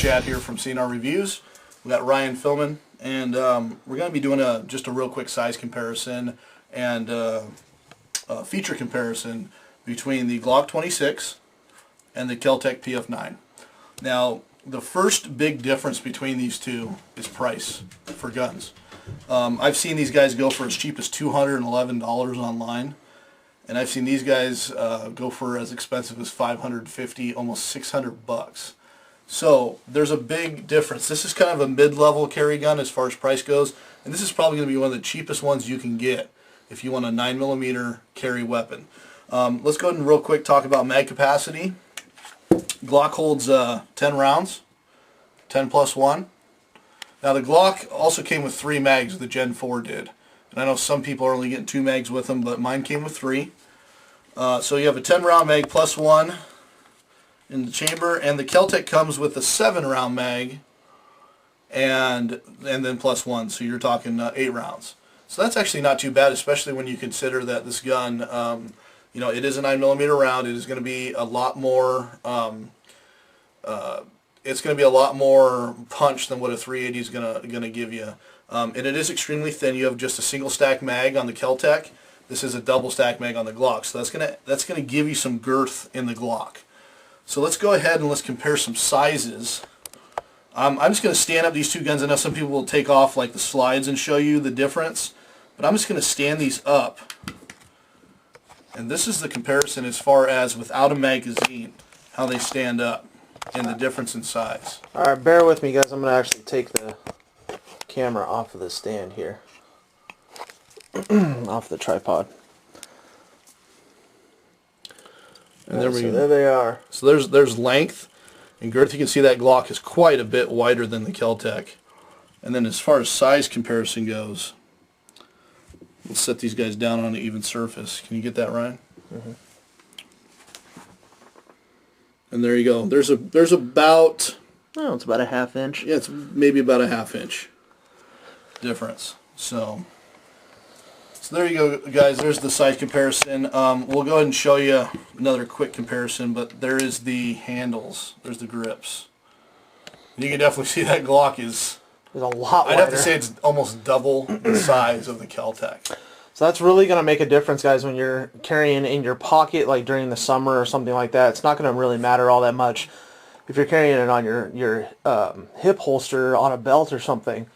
Chad here from CNR Reviews. We got Ryan filming, and we're going to be doing just a real quick size comparison and feature comparison between the Glock 26 and the Kel-tec PF-9. Now, the first big difference between these two is price for guns. I've seen these guys go for as cheap as $211 online, and I've seen these guys go for as expensive as $550, almost $600. So there's a big difference. This is kind of a mid-level carry gun as far as price goes, and this is probably going to be one of the cheapest ones you can get if you want a 9mm carry weapon. Let's go ahead and real quick talk about mag capacity. Glock holds 10 rounds, 10 plus 1. Now the Glock also came with 3 mags, the Gen 4 did. And I know some people are only getting 2 mags with them, but mine came with 3. So you have a 10 round mag plus 1 in the chamber, and the Keltec comes with a 7 round mag and then plus 1, so you're talking 8 rounds. So that's actually not too bad, especially when you consider that this gun, you know, it is a 9mm round. It is going to be a lot more it's going to be a lot more punch than what a 380 is going to give you. And it is extremely thin. You have just a single stack mag on the Keltec. This is a double stack mag on the Glock. So that's going to give you some girth in the Glock. So let's go ahead and let's compare some sizes. I'm just going to stand up these two guns. I know some people will take off like the slides and show you the difference, but I'm just going to stand these up. And this is the comparison as far as without a magazine, how they stand up and the difference in size. Alright, bear with me guys. I'm going to actually take the camera off of the stand here. Off the tripod. And there there they are. So there's length and girth. You can see that Glock is quite a bit wider than the Keltec. And then as far as size comparison goes, let's set these guys down on an even surface. Can you get that, Ryan? Mm-hmm. And there you go. There's about, oh, it's about a 1/2 inch. Yeah, it's maybe about a 1/2 inch difference. So there you go, guys. There's the size comparison. We'll go ahead and show you another quick comparison, but there is the handles. There's the grips. And you can definitely see that Glock is a lot wider. I'd have to say it's almost double the size of the Keltec. So that's really going to make a difference, guys, when you're carrying in your pocket, like during the summer or something like that. It's not going to really matter all that much if you're carrying it on your hip holster on a belt or something.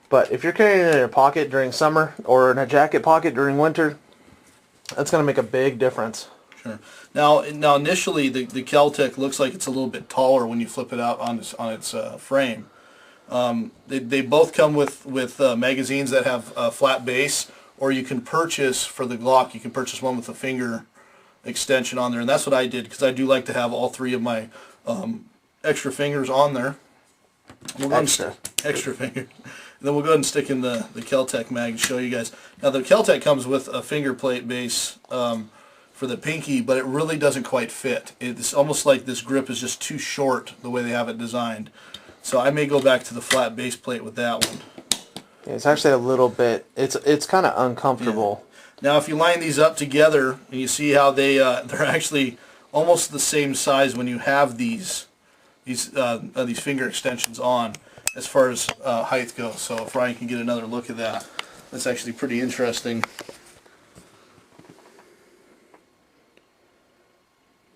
But if you're carrying it in your pocket during summer or in a jacket pocket during winter, that's going to make a big difference. Sure. Now initially, the Keltec looks like it's a little bit taller when you flip it out on its frame. They both come with magazines that have a flat base, or you can purchase for the Glock. You can purchase one with a finger extension on there, and that's what I did because I do like to have all 3 of my extra fingers on there. Extra finger. And then we'll go ahead and stick in the Keltec mag and show you guys. Now the Keltec comes with a finger plate base for the pinky, but it really doesn't quite fit. It's almost like this grip is just too short the way they have it designed. So I may go back to the flat base plate with that one. Yeah, it's actually a little bit, it's kind of uncomfortable. Yeah. Now if you line these up together and you see how they're actually almost the same size when you have these finger extensions on as far as height goes. So if Ryan can get another look at that, that's actually pretty interesting.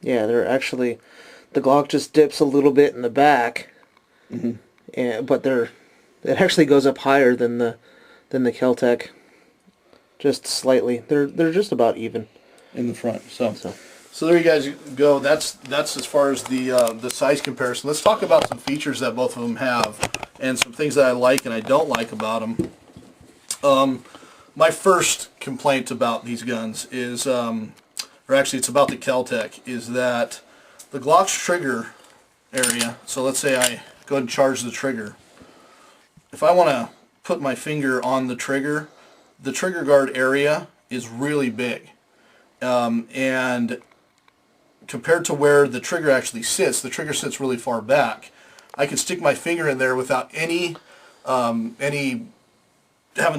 Yeah, they're actually, the Glock just dips a little bit in the back, but it actually goes up higher than the Keltec, just slightly. They're just about even in the front. So there you guys go. That's as far as the size comparison. Let's talk about some features that both of them have and some things that I like and I don't like about them. My first complaint about these guns is, or actually it's about the Keltec, is that the Glock's trigger area, so let's say I go ahead and charge the trigger. If I want to put my finger on the trigger guard area is really big. And compared to where the trigger actually sits, the trigger sits really far back. I can stick my finger in there without any having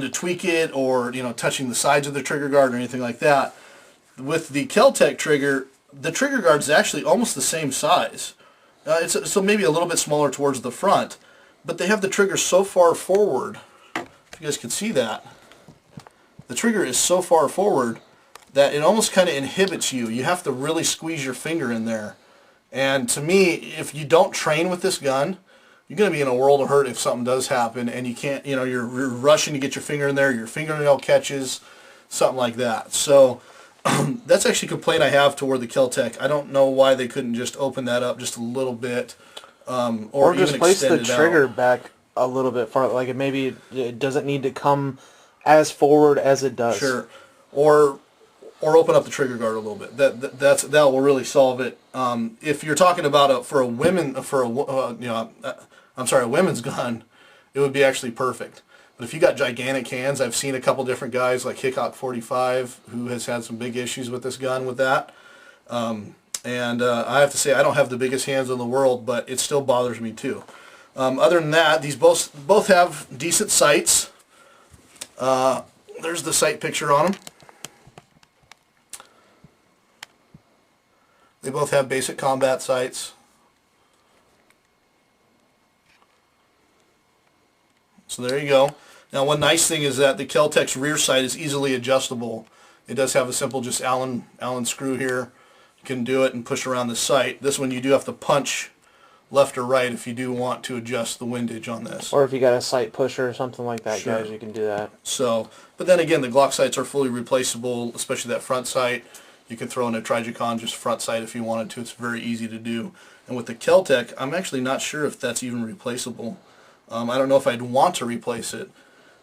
to tweak it or touching the sides of the trigger guard or anything like that. With the Keltec trigger, the trigger guard is actually almost the same size It's maybe a little bit smaller towards the front, but they have the trigger so far forward. If you guys can see that, the trigger is so far forward that it almost kind of inhibits you. You have to really squeeze your finger in there. And to me, if you don't train with this gun, you're going to be in a world of hurt if something does happen and you can't, you're rushing to get your finger in there, your fingernail catches, something like that. So that's actually a complaint I have toward the Keltec. I don't know why they couldn't just open that up just a little bit, or just even place extend the it trigger out. Back a little bit farther. Like maybe it doesn't need to come as forward as it does. Sure, or open up the trigger guard a little bit. That will really solve it. If you're talking about a women's gun, it would be actually perfect. But if you got gigantic hands, I've seen a couple different guys like Hickok 45 who has had some big issues with this gun with that. And I have to say I don't have the biggest hands in the world, but it still bothers me too. Other than that, these both have decent sights. There's the sight picture on them. They both have basic combat sights. So there you go. Now one nice thing is that the Keltec's rear sight is easily adjustable. It does have a simple just Allen screw here. You can do it and push around the sight. This one you do have to punch left or right if you do want to adjust the windage on this. Or if you got a sight pusher or something like that, Sure. guys, you can do that. So, but then again, the Glock sights are fully replaceable, especially that front sight. You can throw in a Trijicon just front sight if you wanted to. It's very easy to do. And with the Keltec, I'm actually not sure if that's even replaceable. I don't know if I'd want to replace it.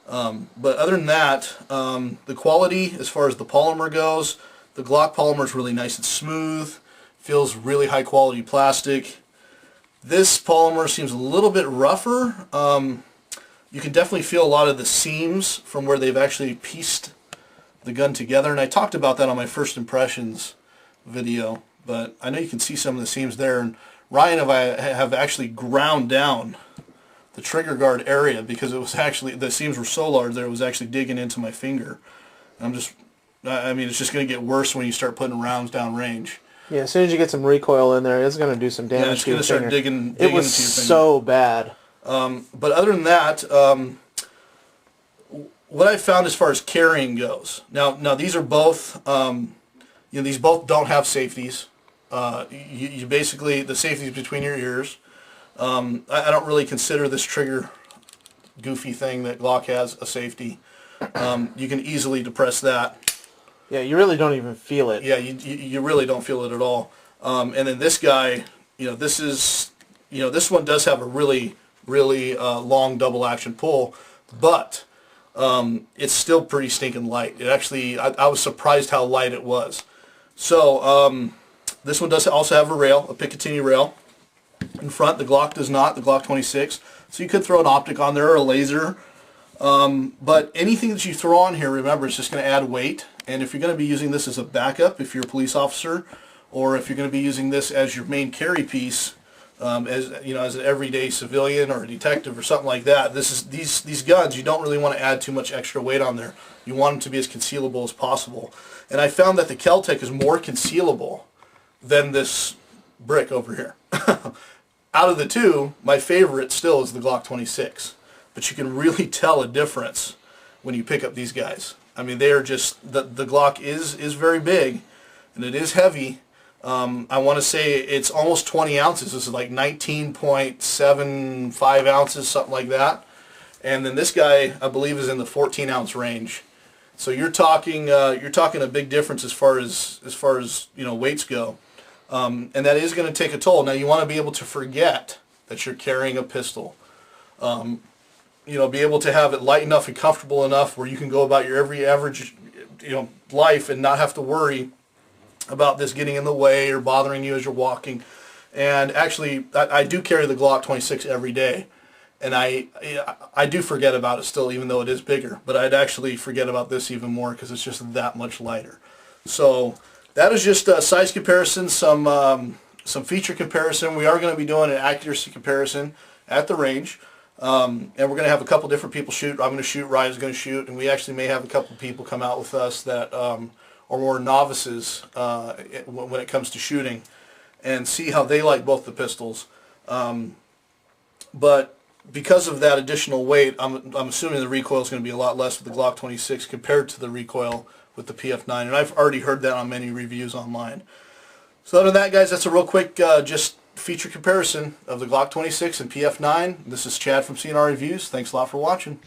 But other than that, the quality as far as the polymer goes, the Glock polymer is really nice and smooth. Feels really high quality plastic. This polymer seems a little bit rougher. You can definitely feel a lot of the seams from where they've actually pieced the gun together, and I talked about that on my first impressions video, but I know you can see some of the seams there. And Ryan and I have actually ground down the trigger guard area because it was actually, the seams were so large that it was actually digging into my finger. I mean, it's just going to get worse when you start putting rounds down range. Yeah, as soon as you get some recoil in there, it's going to do some damage. Yeah, it's to your going to start finger. digging It was into your finger. so bad. But other than that, what I found as far as carrying goes, now these are both, these both don't have safeties. You basically, the safety's between your ears. I don't really consider this trigger goofy thing that Glock has a safety. You can easily depress that. Yeah, you really don't even feel it. Yeah, you really don't feel it at all. And then this guy, this one does have a really long double action pull, but it's still pretty stinking light. It actually, I was surprised how light it was. So this one does also have a rail, a Picatinny rail in front. The Glock does not, the Glock 26. So you could throw an optic on there or a laser. But anything that you throw on here, remember, it's just going to add weight. And if you're going to be using this as a backup, if you're a police officer, or if you're going to be using this as your main carry piece, as an everyday civilian or a detective or something like that, these guns, you don't really want to add too much extra weight on there. You want them to be as concealable as possible. And I found that the Keltec is more concealable than this brick over here. Out of the two, my favorite still is the Glock 26. But you can really tell a difference when you pick up these guys. I mean, they are just, the Glock is very big, and it is heavy. I want to say it's almost 20 ounces. This is like 19.75 ounces, something like that. And then this guy, I believe, is in the 14 ounce range. So you're talking a big difference as far as weights go. And that is going to take a toll. Now you want to be able to forget that you're carrying a pistol. Be able to have it light enough and comfortable enough where you can go about your average life and not have to worry about this getting in the way or bothering you as you're walking. And actually, I do carry the Glock 26 every day, and I do forget about it still, even though it is bigger. But I'd actually forget about this even more because it's just that much lighter. So that is just a size comparison, some feature comparison. We are going to be doing an accuracy comparison at the range. And we're going to have a couple different people shoot. I'm going to shoot, Ryan's going to shoot, and we actually may have a couple people come out with us that are more novices when it comes to shooting. and see how they like both the pistols. But because of that additional weight, I'm assuming the recoil is going to be a lot less with the Glock 26 compared to the recoil with the PF-9, and I've already heard that on many reviews online. So other than that, guys, that's a real quick just feature comparison of the Glock 26 and PF-9. This is Chad from CNR Reviews. Thanks a lot for watching.